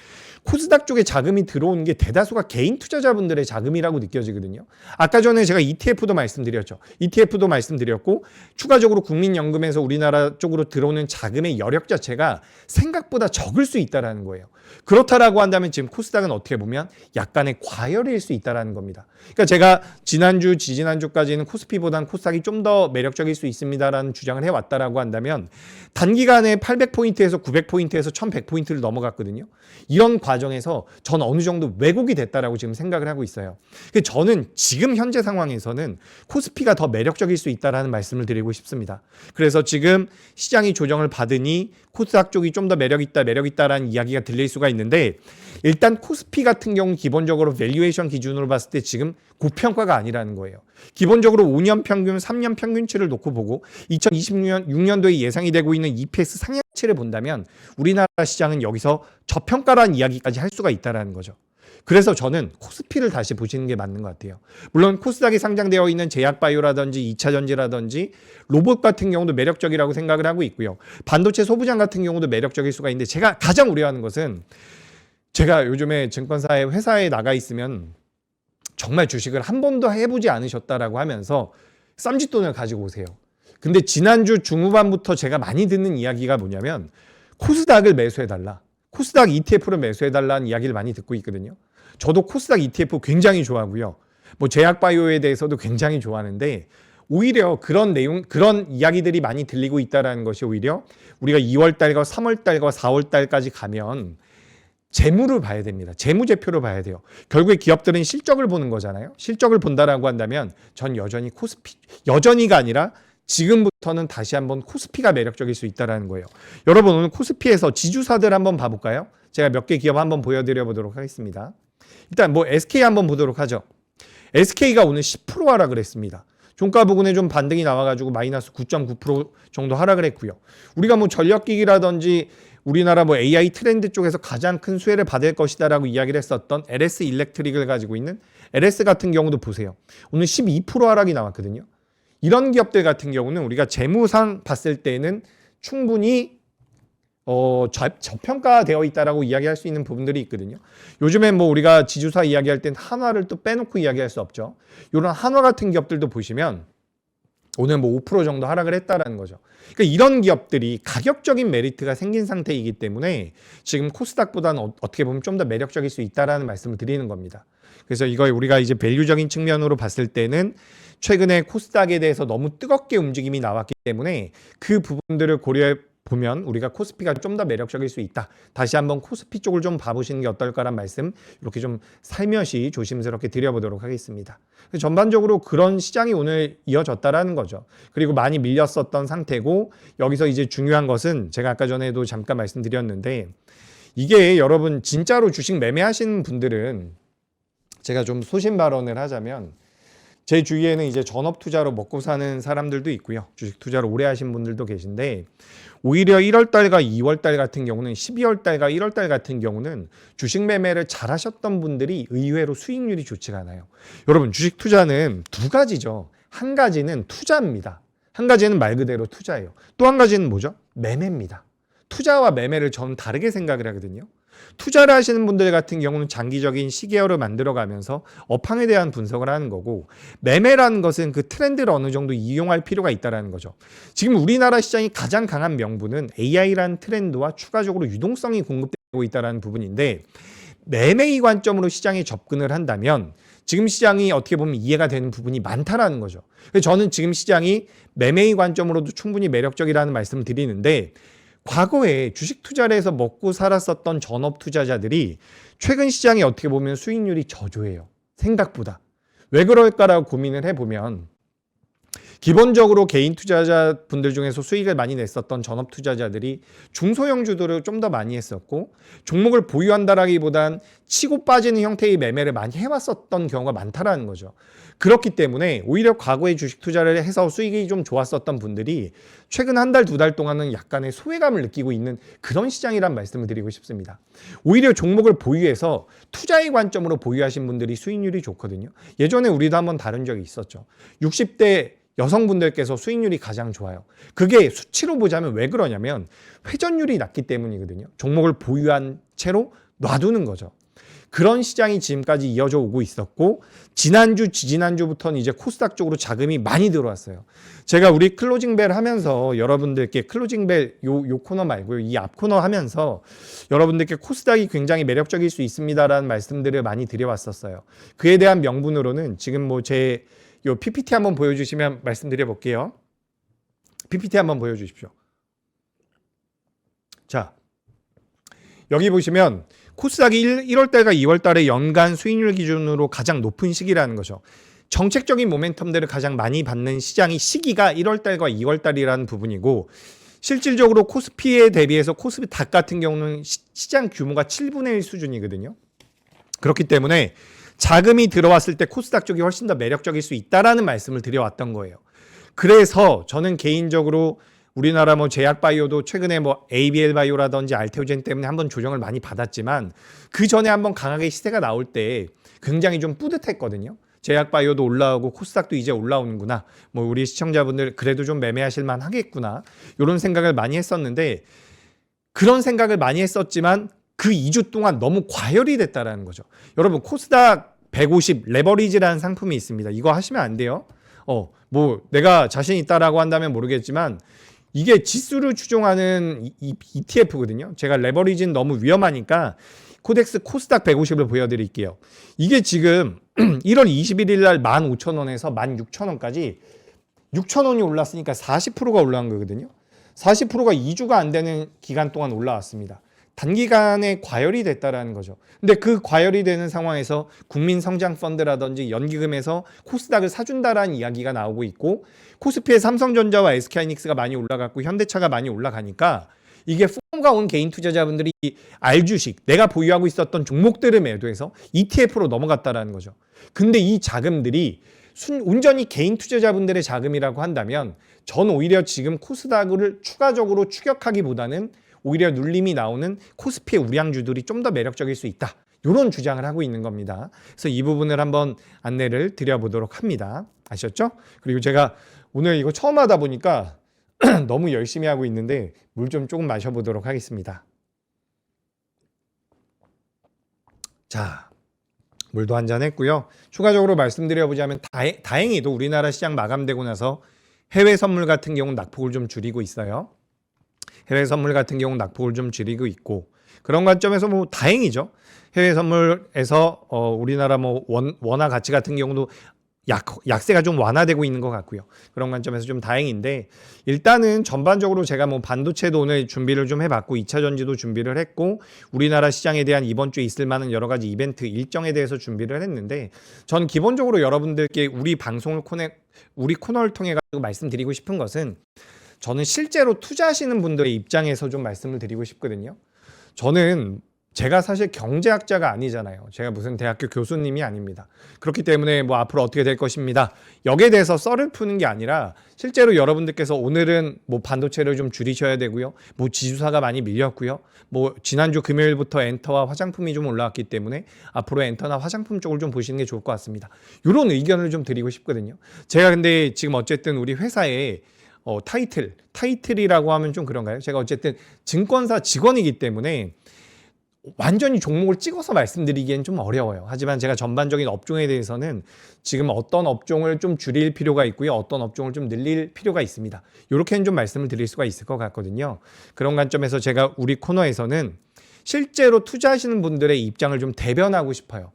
코스닥 쪽에 자금이 들어오는 게 대다수가 개인 투자자분들의 자금이라고 느껴지거든요. 아까 전에 제가 ETF도 말씀드렸죠. ETF도 말씀드렸고 추가적으로 국민연금에서 우리나라 쪽으로 들어오는 자금의 여력 자체가 생각보다 적을 수 있다는 거예요. 그렇다라고 한다면 지금 코스닥은 어떻게 보면 약간의 과열일 수 있다는 겁니다. 그러니까 제가 지난주, 지지난주까지는 코스피보다는 코스닥이 좀 더 매력적일 수 있습니다라는 주장을 해왔다라고 한다면 단기간에 800포인트에서 900포인트에서 1100포인트를 넘어갔거든요. 이런 과정에서 저는 어느 정도 왜곡이 됐다라고 지금 생각을 하고 있어요. 저는 지금 현재 상황에서는 코스피가 더 매력적일 수 있다라는 말씀을 드리고 싶습니다. 그래서 지금 시장이 조정을 받으니 코스닥 쪽이 좀 더 매력 있다라는 이야기가 들릴 수가 있는데 일단 코스피 같은 경우 기본적으로 밸류에이션 기준으로 봤을 때 지금 고평가가 아니라는 거예요. 기본적으로 5년 평균, 3년 평균치를 놓고 보고 2026년도에 예상이 되고 있는 EPS 상향치를 본다면 우리나라 시장은 여기서 저평가라는 이야기까지 할 수가 있다는 거죠. 그래서 저는 코스피를 다시 보시는 게 맞는 것 같아요. 물론 코스닥에 상장되어 있는 제약바이오라든지 2차전지라든지 로봇 같은 경우도 매력적이라고 생각을 하고 있고요. 반도체 소부장 같은 경우도 매력적일 수가 있는데 제가 가장 우려하는 것은 제가 요즘에 증권사에 회사에 나가 있으면 정말 주식을 한 번도 해보지 않으셨다라고 하면서 쌈짓돈을 가지고 오세요. 근데 지난주 중후반부터 제가 많이 듣는 이야기가 뭐냐면 코스닥을 매수해달라. 코스닥 ETF를 매수해달라는 이야기를 많이 듣고 있거든요. 저도 코스닥 ETF 굉장히 좋아하고요. 뭐 제약바이오에 대해서도 굉장히 좋아하는데 오히려 그런 이야기들이 많이 들리고 있다는 것이 오히려 우리가 2월달과 3월달과 4월달까지 가면 재무를 봐야 됩니다. 재무제표를 봐야 돼요. 결국에 기업들은 실적을 보는 거잖아요. 실적을 본다라고 한다면 전 여전히가 아니라 지금부터는 다시 한번 코스피가 매력적일 수 있다는 거예요. 여러분 오늘 코스피에서 지주사들 한번 봐볼까요? 제가 몇 개 기업 한번 보여드려 보도록 하겠습니다. 일단 뭐 SK 한번 보도록 하죠. SK가 오늘 10% 하락을 했습니다. 종가 부근에 좀 반등이 나와가지고 마이너스 9.9% 정도 하락을 했고요. 우리가 뭐 전력기기라든지 우리나라 뭐 AI 트렌드 쪽에서 가장 큰 수혜를 받을 것이다라고 이야기를 했었던 LS 일렉트릭을 가지고 있는 LS 같은 경우도 보세요. 오늘 12% 하락이 나왔거든요. 이런 기업들 같은 경우는 우리가 재무상 봤을 때는 충분히 저평가되어 있다라고 이야기할 수 있는 부분들이 있거든요. 요즘에 뭐 우리가 지주사 이야기할 땐 한화를 또 빼놓고 이야기할 수 없죠. 이런 한화 같은 기업들도 보시면 오늘 뭐 5% 정도 하락을 했다라는 거죠. 그러니까 이런 기업들이 가격적인 메리트가 생긴 상태이기 때문에 지금 코스닥보다는 어떻게 보면 좀 더 매력적일 수 있다라는 말씀을 드리는 겁니다. 그래서 이거 우리가 이제 밸류적인 측면으로 봤을 때는 최근에 코스닥에 대해서 너무 뜨겁게 움직임이 나왔기 때문에 그 부분들을 고려해 보면 우리가 코스피가 좀 더 매력적일 수 있다. 다시 한번 코스피 쪽을 좀 봐보시는 게 어떨까라는 말씀 이렇게 좀 살며시 조심스럽게 드려보도록 하겠습니다. 전반적으로 그런 시장이 오늘 이어졌다라는 거죠. 그리고 많이 밀렸었던 상태고 여기서 이제 중요한 것은 제가 아까 전에도 잠깐 말씀드렸는데 이게 여러분 진짜로 주식 매매하시는 분들은 제가 좀 소신 발언을 하자면 제 주위에는 이제 전업 투자로 먹고 사는 사람들도 있고요. 주식 투자를 오래 하신 분들도 계신데 오히려 1월달과 2월달 같은 경우는 12월달과 1월달 같은 경우는 주식 매매를 잘 하셨던 분들이 의외로 수익률이 좋지가 않아요. 여러분 주식 투자는 두 가지죠. 한 가지는 투자입니다. 한 가지는 말 그대로 투자예요. 또 한 가지는 뭐죠? 매매입니다. 투자와 매매를 저는 다르게 생각을 하거든요. 투자를 하시는 분들 같은 경우는 장기적인 시계열을 만들어가면서 업황에 대한 분석을 하는 거고 매매라는 것은 그 트렌드를 어느 정도 이용할 필요가 있다는 거죠. 지금 우리나라 시장이 가장 강한 명분은 AI라는 트렌드와 추가적으로 유동성이 공급되고 있다는 부분인데 매매의 관점으로 시장에 접근을 한다면 지금 시장이 어떻게 보면 이해가 되는 부분이 많다라는 거죠. 그래서 저는 지금 시장이 매매의 관점으로도 충분히 매력적이라는 말씀을 드리는데 과거에 주식 투자를 해서 먹고 살았었던 전업 투자자들이 최근 시장에 어떻게 보면 수익률이 저조해요. 생각보다. 왜 그럴까라고 고민을 해보면 기본적으로 개인 투자자분들 중에서 수익을 많이 냈었던 전업 투자자들이 중소형주들을 좀 더 많이 했었고 종목을 보유한다라기보단 치고 빠지는 형태의 매매를 많이 해왔었던 경우가 많다라는 거죠. 그렇기 때문에 오히려 과거에 주식 투자를 해서 수익이 좀 좋았었던 분들이 최근 한 달, 두 달 동안은 약간의 소외감을 느끼고 있는 그런 시장이란 말씀을 드리고 싶습니다. 오히려 종목을 보유해서 투자의 관점으로 보유하신 분들이 수익률이 좋거든요. 예전에 우리도 한번 다룬 적이 있었죠. 60대 여성분들께서 수익률이 가장 좋아요. 그게 수치로 보자면 왜 그러냐면 회전율이 낮기 때문이거든요. 종목을 보유한 채로 놔두는 거죠. 그런 시장이 지금까지 이어져 오고 있었고 지난주, 지지난주부터는 이제 코스닥 쪽으로 자금이 많이 들어왔어요. 제가 우리 클로징벨 하면서 여러분들께 클로징벨 요 코너 말고요. 이 앞 코너 하면서 여러분들께 코스닥이 굉장히 매력적일 수 있습니다라는 말씀들을 많이 드려왔었어요. 그에 대한 명분으로는 지금 뭐 제 요 PPT 한번 보여주시면 말씀드려 볼게요. PPT 한번 보여주십시오. 자, 여기 보시면 코스닥이 1월 달과 2월 달의 연간 수익률 기준으로 가장 높은 시기라는 거죠. 정책적인 모멘텀들을 가장 많이 받는 시장이 시기가 1월 달과 2월 달이라는 부분이고 실질적으로 코스피에 대비해서 코스피 닥 같은 경우는 시장 규모가 7분의 1 수준이거든요. 그렇기 때문에 자금이 들어왔을 때 코스닥 쪽이 훨씬 더 매력적일 수 있다라는 말씀을 드려왔던 거예요. 그래서 저는 개인적으로 우리나라 뭐 제약바이오도 최근에 뭐 ABL 바이오라든지 알테오젠 때문에 한번 조정을 많이 받았지만 그 전에 한번 강하게 시세가 나올 때 굉장히 좀 뿌듯했거든요. 제약바이오도 올라오고 코스닥도 이제 올라오는구나. 뭐 우리 시청자분들 그래도 좀 매매하실 만 하겠구나. 이런 생각을 많이 했었는데 그런 생각을 많이 했었지만 그 2주 동안 너무 과열이 됐다라는 거죠. 여러분 코스닥 150 레버리지라는 상품이 있습니다. 이거 하시면 안 돼요. 뭐 내가 자신 있다라고 한다면 모르겠지만 이게 지수를 추종하는 ETF거든요. 제가 레버리지는 너무 위험하니까 코덱스 코스닥 150을 보여드릴게요. 이게 지금 1월 21일 날 15,000원에서 16,000원까지 6,000원이 올랐으니까 40%가 올라간 거거든요. 40%가 2주가 안 되는 기간 동안 올라왔습니다. 단기간에 과열이 됐다라는 거죠. 근데 그 과열이 되는 상황에서 국민성장펀드라든지 연기금에서 코스닥을 사준다라는 이야기가 나오고 있고 코스피의 삼성전자와 SK하이닉스가 많이 올라갔고 현대차가 많이 올라가니까 이게 폼가 온 개인 투자자분들이 알주식, 내가 보유하고 있었던 종목들을 매도해서 ETF로 넘어갔다라는 거죠. 근데 이 자금들이 온전히 개인 투자자분들의 자금이라고 한다면 전 오히려 지금 코스닥을 추가적으로 추격하기보다는 오히려 눌림이 나오는 코스피의 우량주들이 좀 더 매력적일 수 있다. 이런 주장을 하고 있는 겁니다. 그래서 이 부분을 한번 안내를 드려보도록 합니다. 아셨죠? 그리고 제가 오늘 이거 처음 하다 보니까 너무 열심히 하고 있는데 물 좀 조금 마셔보도록 하겠습니다. 자, 물도 한잔 했고요. 추가적으로 말씀드려보자면 다행히도 우리나라 시장 마감되고 나서 해외 선물 같은 경우는 낙폭을 좀 줄이고 있어요. 해외 선물 같은 경우는 낙폭을 좀 줄이고 있고 그런 관점에서 뭐 다행이죠. 해외 선물에서 우리나라 뭐 원화 가치 같은 경우도 약세가 좀 완화되고 있는 것 같고요. 그런 관점에서 좀 다행인데 일단은 전반적으로 제가 뭐 반도체도 오늘 준비를 좀 해봤고 2차 전지도 준비를 했고 우리나라 시장에 대한 이번 주에 있을 만한 여러 가지 이벤트 일정에 대해서 준비를 했는데 전 기본적으로 여러분들께 우리 코너를 통해 가지고 말씀드리고 싶은 것은 저는 실제로 투자하시는 분들의 입장에서 좀 말씀을 드리고 싶거든요. 제가 사실 경제학자가 아니잖아요. 제가 무슨 대학교 교수님이 아닙니다. 그렇기 때문에 뭐 앞으로 어떻게 될 것입니다. 여기에 대해서 썰을 푸는 게 아니라 실제로 여러분들께서 오늘은 뭐 반도체를 좀 줄이셔야 되고요. 뭐 지수사가 많이 밀렸고요. 뭐 지난주 금요일부터 엔터와 화장품이 좀 올라왔기 때문에 앞으로 엔터나 화장품 쪽을 좀 보시는 게 좋을 것 같습니다. 이런 의견을 좀 드리고 싶거든요. 제가 근데 지금 어쨌든 우리 회사에 타이틀이라고 하면 좀 그런가요? 제가 어쨌든 증권사 직원이기 때문에 완전히 종목을 찍어서 말씀드리기엔 좀 어려워요. 하지만 제가 전반적인 업종에 대해서는 지금 어떤 업종을 좀 줄일 필요가 있고요. 어떤 업종을 좀 늘릴 필요가 있습니다. 이렇게는 좀 말씀을 드릴 수가 있을 것 같거든요. 그런 관점에서 제가 우리 코너에서는 실제로 투자하시는 분들의 입장을 좀 대변하고 싶어요.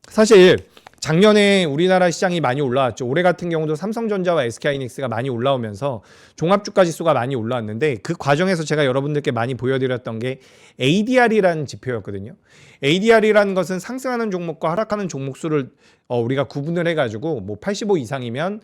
사실 작년에 우리나라 시장이 많이 올라왔죠. 올해 같은 경우도 삼성전자와 SK하이닉스가 많이 올라오면서 종합주가 지수가 많이 올라왔는데 그 과정에서 제가 여러분들께 많이 보여드렸던 게 ADR이라는 지표였거든요. ADR이라는 것은 상승하는 종목과 하락하는 종목 수를 우리가 구분을 해가지고 뭐 85 이상이면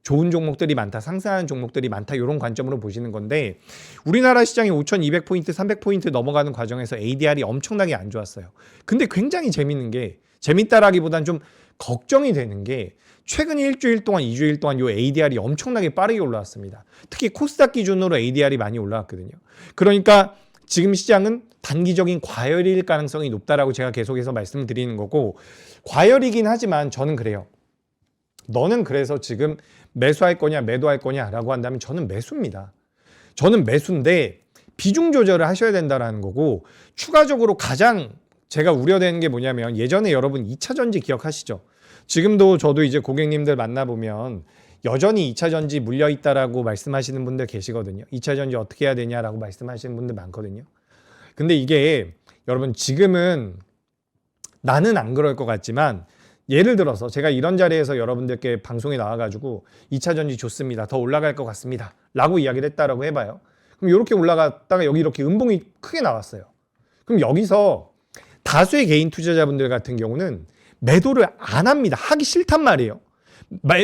좋은 종목들이 많다, 상승하는 종목들이 많다 이런 관점으로 보시는 건데 우리나라 시장이 5,200포인트, 300포인트 넘어가는 과정에서 ADR이 엄청나게 안 좋았어요. 근데 굉장히 재밌는 게 재밌다라기보단 좀 걱정이 되는 게 최근 일주일 동안, 2주일 동안 이 ADR이 엄청나게 빠르게 올라왔습니다. 특히 코스닥 기준으로 ADR이 많이 올라왔거든요. 그러니까 지금 시장은 단기적인 과열일 가능성이 높다라고 제가 계속해서 말씀드리는 거고 과열이긴 하지만 저는 그래요. 너는 그래서 지금 매수할 거냐 매도할 거냐라고 한다면 저는 매수입니다. 저는 매수인데 비중 조절을 하셔야 된다라는 거고 추가적으로 가장 제가 우려되는 게 뭐냐면 예전에 여러분 2차 전지 기억하시죠? 지금도 저도 이제 고객님들 만나보면 여전히 2차 전지 물려 있다라고 말씀하시는 분들 계시거든요. 2차 전지 어떻게 해야 되냐라고 말씀하시는 분들 많거든요. 근데 이게 여러분 지금은 나는 안 그럴 것 같지만 예를 들어서 제가 이런 자리에서 여러분들께 방송에 나와가지고 2차 전지 좋습니다. 더 올라갈 것 같습니다. 라고 이야기를 했다라고 해봐요. 그럼 이렇게 올라갔다가 여기 이렇게 음봉이 크게 나왔어요. 그럼 여기서 다수의 개인 투자자분들 같은 경우는 매도를 안 합니다. 하기 싫단 말이에요.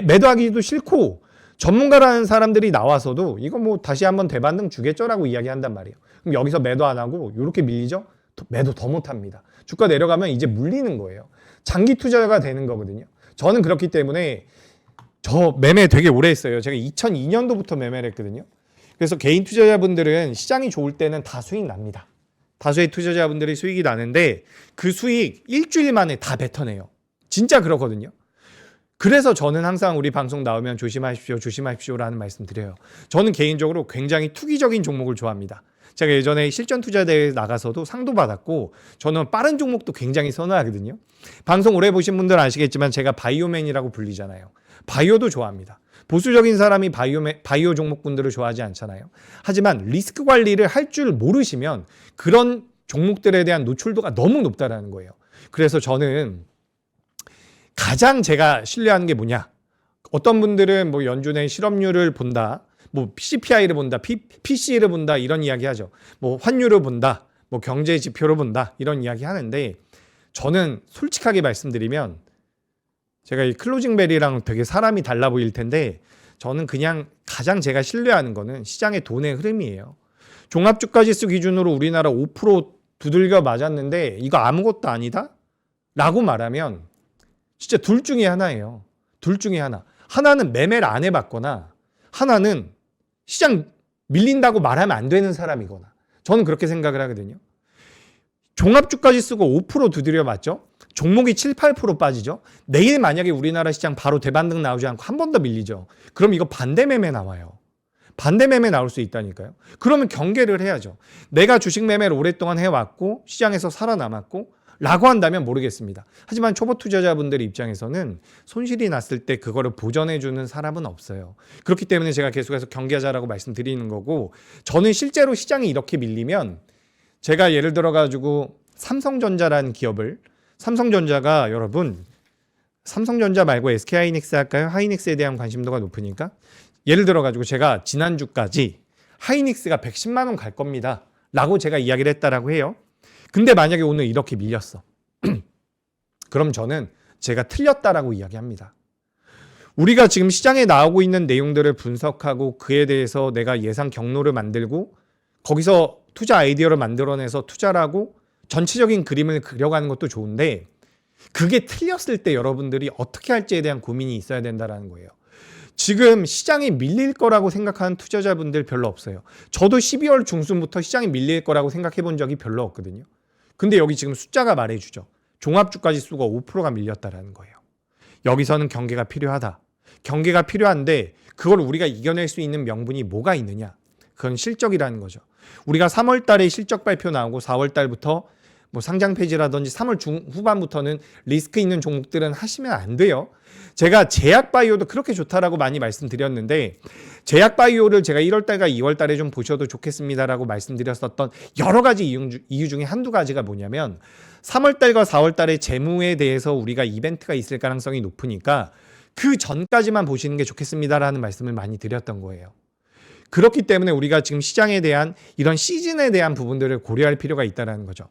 매도하기도 싫고 전문가라는 사람들이 나와서도 이거 뭐 다시 한번 대반등 주겠죠라고 이야기한단 말이에요. 그럼 여기서 매도 안 하고 이렇게 밀리죠? 매도 더 못 합니다. 주가 내려가면 이제 물리는 거예요. 장기 투자가 되는 거거든요. 저는 그렇기 때문에 저 매매 되게 오래 했어요. 제가 2002년도부터 매매를 했거든요. 그래서 개인 투자자분들은 시장이 좋을 때는 다 수익 납니다. 다수의 투자자분들이 수익이 나는데 그 수익 일주일 만에 다 뱉어내요. 진짜 그렇거든요. 그래서 저는 항상 우리 방송 나오면 조심하십시오, 조심하십시오라는 말씀 드려요. 저는 개인적으로 굉장히 투기적인 종목을 좋아합니다. 제가 예전에 실전 투자 대회에 나가서도 상도 받았고 저는 빠른 종목도 굉장히 선호하거든요. 방송 오래 보신 분들은 아시겠지만 제가 바이오맨이라고 불리잖아요. 바이오도 좋아합니다. 보수적인 사람이 바이오 종목군들을 좋아하지 않잖아요. 하지만 리스크 관리를 할 줄 모르시면 그런 종목들에 대한 노출도가 너무 높다라는 거예요. 그래서 저는 가장 제가 신뢰하는 게 뭐냐? 어떤 분들은 뭐 연준의 실업률을 본다, 뭐 CPI를 본다, PC를 본다 이런 이야기 하죠. 뭐 환율을 본다, 뭐 경제 지표를 본다 이런 이야기 하는데 저는 솔직하게 말씀드리면 제가 이 클로징벨이랑 되게 사람이 달라 보일 텐데 저는 그냥 가장 제가 신뢰하는 거는 시장의 돈의 흐름이에요. 종합주가지수 기준으로 우리나라 5% 두들겨 맞았는데 이거 아무것도 아니다? 라고 말하면 진짜 둘 중에 하나예요. 둘 중에 하나. 하나는 매매를 안 해봤거나 하나는 시장 밀린다고 말하면 안 되는 사람이거나 저는 그렇게 생각을 하거든요. 종합주가지수가 5% 두드려 맞죠? 종목이 7, 8% 빠지죠? 내일 만약에 우리나라 시장 바로 대반등 나오지 않고 한 번 더 밀리죠? 그럼 이거 반대 매매 나와요. 반대 매매 나올 수 있다니까요. 그러면 경계를 해야죠. 내가 주식 매매를 오랫동안 해왔고 시장에서 살아남았고 라고 한다면 모르겠습니다. 하지만 초보 투자자분들의 입장에서는 손실이 났을 때 그거를 보전해주는 사람은 없어요. 그렇기 때문에 제가 계속해서 경계하자라고 말씀드리는 거고 저는 실제로 시장이 이렇게 밀리면 제가 예를 들어가지고 삼성전자라는 기업을 삼성전자가 여러분 삼성전자 말고 SK하이닉스 할까요? 하이닉스에 대한 관심도가 높으니까 예를 들어가지고 제가 지난주까지 하이닉스가 110만 원 갈 겁니다. 라고 제가 이야기를 했다라고 해요. 근데 만약에 오늘 이렇게 밀렸어. 그럼 저는 제가 틀렸다라고 이야기합니다. 우리가 지금 시장에 나오고 있는 내용들을 분석하고 그에 대해서 내가 예상 경로를 만들고 거기서 투자 아이디어를 만들어내서 투자를 하고 전체적인 그림을 그려가는 것도 좋은데 그게 틀렸을 때 여러분들이 어떻게 할지에 대한 고민이 있어야 된다는 거예요. 지금 시장이 밀릴 거라고 생각하는 투자자분들 별로 없어요. 저도 12월 중순부터 시장이 밀릴 거라고 생각해 본 적이 별로 없거든요. 근데 여기 지금 숫자가 말해주죠. 종합주가지수가 5%가 밀렸다라는 거예요. 여기서는 경계가 필요하다. 경계가 필요한데 그걸 우리가 이겨낼 수 있는 명분이 뭐가 있느냐? 그건 실적이라는 거죠. 우리가 3월 달에 실적 발표 나오고 4월 달부터 뭐 상장 폐지라든지 3월 후반부터는 리스크 있는 종목들은 하시면 안 돼요. 제가 제약바이오도 그렇게 좋다라고 많이 말씀드렸는데 제약바이오를 제가 1월달과 2월달에 좀 보셔도 좋겠습니다라고 말씀드렸었던 여러 가지 이유 중에 한두 가지가 뭐냐면 3월달과 4월달에 재무에 대해서 우리가 이벤트가 있을 가능성이 높으니까 그 전까지만 보시는 게 좋겠습니다라는 말씀을 많이 드렸던 거예요. 그렇기 때문에 우리가 지금 시장에 대한 이런 시즌에 대한 부분들을 고려할 필요가 있다는 거죠.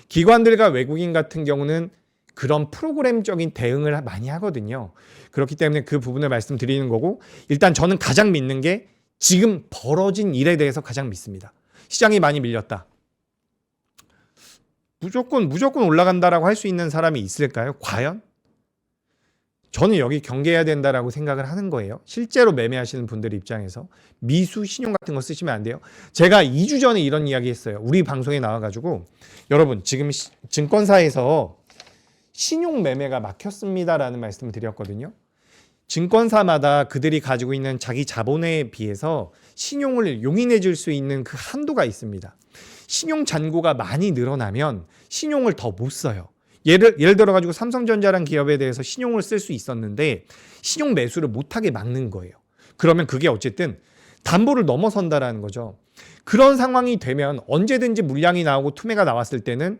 기관들과 외국인 같은 경우는 그런 프로그램적인 대응을 많이 하거든요. 그렇기 때문에 그 부분을 말씀드리는 거고, 일단 저는 가장 믿는 게 지금 벌어진 일에 대해서 가장 믿습니다. 시장이 많이 밀렸다. 무조건 올라간다라고 할 수 있는 사람이 있을까요? 과연? 저는 여기 경계해야 된다라고 생각을 하는 거예요. 실제로 매매하시는 분들 입장에서 미수 신용 같은 거 쓰시면 안 돼요. 제가 2주 전에 이런 이야기 했어요. 우리 방송에 나와가지고 여러분 지금 증권사에서 신용 매매가 막혔습니다라는 말씀을 드렸거든요. 증권사마다 그들이 가지고 있는 자기 자본에 비해서 신용을 용인해 줄 수 있는 그 한도가 있습니다. 신용 잔고가 많이 늘어나면 신용을 더 못 써요. 예를 들어 가지고 삼성전자라는 기업에 대해서 신용을 쓸 수 있었는데 신용 매수를 못하게 막는 거예요. 그러면 그게 어쨌든 담보를 넘어선다라는 거죠. 그런 상황이 되면 언제든지 물량이 나오고 투매가 나왔을 때는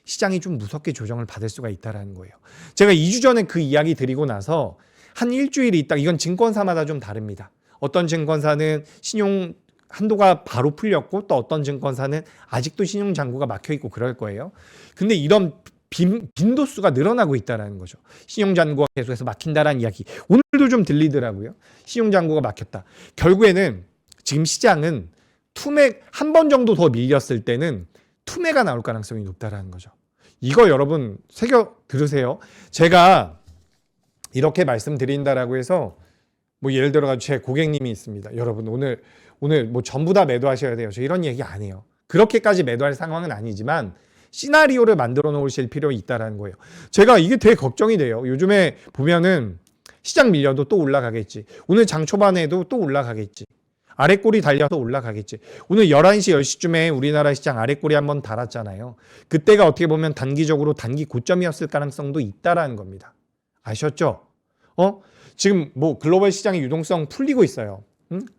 시장이 좀 무섭게 조정을 받을 수가 있다라는 거예요. 제가 2주 전에 그 이야기 드리고 나서 한 일주일이 있다. 이건 증권사마다 좀 다릅니다. 어떤 증권사는 신용 한도가 바로 풀렸고 또 어떤 증권사는 아직도 신용 잔고가 막혀 있고 그럴 거예요. 근데 이런 빈도수가 늘어나고 있다는 거죠. 신용잔고가 계속해서 막힌다라는 이야기 오늘도 좀 들리더라고요. 신용잔고가 막혔다. 결국에는 지금 시장은 투매 한 번 정도 더 밀렸을 때는 투매가 나올 가능성이 높다라는 거죠. 이거 여러분 새겨 들으세요. 제가 이렇게 말씀드린다라고 해서 뭐 예를 들어 제 고객님이 있습니다. 여러분 오늘 뭐 전부 다 매도하셔야 돼요. 저 이런 얘기 안 해요. 그렇게까지 매도할 상황은 아니지만 시나리오를 만들어 놓으실 필요 있다라는 거예요. 제가 이게 되게 걱정이 돼요. 요즘에 보면은 시장 밀려도 또 올라가겠지. 오늘 장 초반에도 또 올라가겠지. 아래꼬리 달려서 올라가겠지. 오늘 11시, 10시쯤에 우리나라 시장 아래꼬리 한번 달았잖아요. 그때가 어떻게 보면 단기적으로 단기 고점이었을 가능성도 있다라는 겁니다. 아셨죠? 지금 뭐 글로벌 시장의 유동성 풀리고 있어요.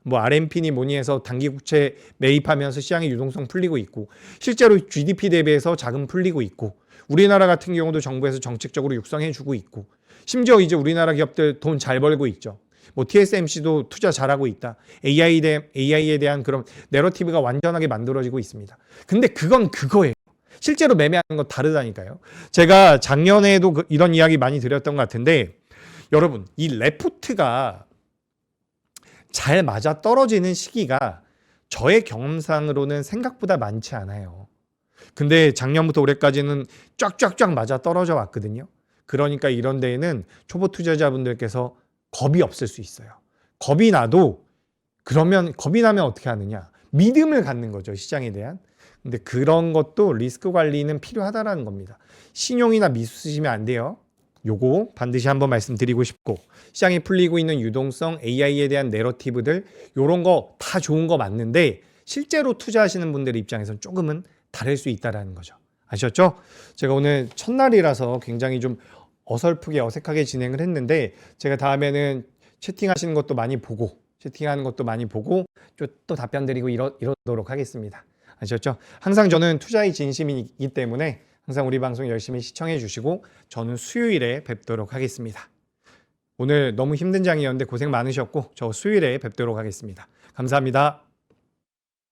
뭐 RMP니 뭐니 해서 단기 국채 매입하면서 시장의 유동성 풀리고 있고 실제로 GDP 대비해서 자금 풀리고 있고 우리나라 같은 경우도 정부에서 정책적으로 육성해 주고 있고 심지어 이제 우리나라 기업들 돈 잘 벌고 있죠. 뭐 TSMC도 투자 잘하고 있다. AI에 대한 그런 내러티브가 완전하게 만들어지고 있습니다. 근데 그건 그거예요. 실제로 매매하는 건 다르다니까요. 제가 작년에도 이런 이야기 많이 드렸던 것 같은데 여러분 이 레포트가 잘 맞아 떨어지는 시기가 저의 경험상으로는 생각보다 많지 않아요. 근데 작년부터 올해까지는 쫙쫙쫙 맞아 떨어져 왔거든요. 그러니까 이런 데에는 초보 투자자분들께서 겁이 없을 수 있어요. 겁이 나도 그러면 겁이 나면 어떻게 하느냐? 믿음을 갖는 거죠, 시장에 대한. 근데 그런 것도 리스크 관리는 필요하다라는 겁니다. 신용이나 미수 쓰시면 안 돼요. 요거 반드시 한번 말씀드리고 싶고 시장이 풀리고 있는 유동성, AI에 대한 내러티브들 요런 거 다 좋은 거 맞는데 실제로 투자하시는 분들 입장에서는 조금은 다를 수 있다라는 거죠. 아셨죠? 제가 오늘 첫날이라서 굉장히 좀 어설프게 어색하게 진행을 했는데 제가 다음에는 채팅하시는 것도 많이 보고 채팅하는 것도 많이 보고 또 답변 드리고 이러도록 하겠습니다. 아셨죠? 항상 저는 투자의 진심이기 때문에 항상 우리 방송 열심히 시청해 주시고 저는 수요일에 뵙도록 하겠습니다. 오늘 너무 힘든 장이었는데 고생 많으셨고 저 수요일에 뵙도록 하겠습니다. 감사합니다.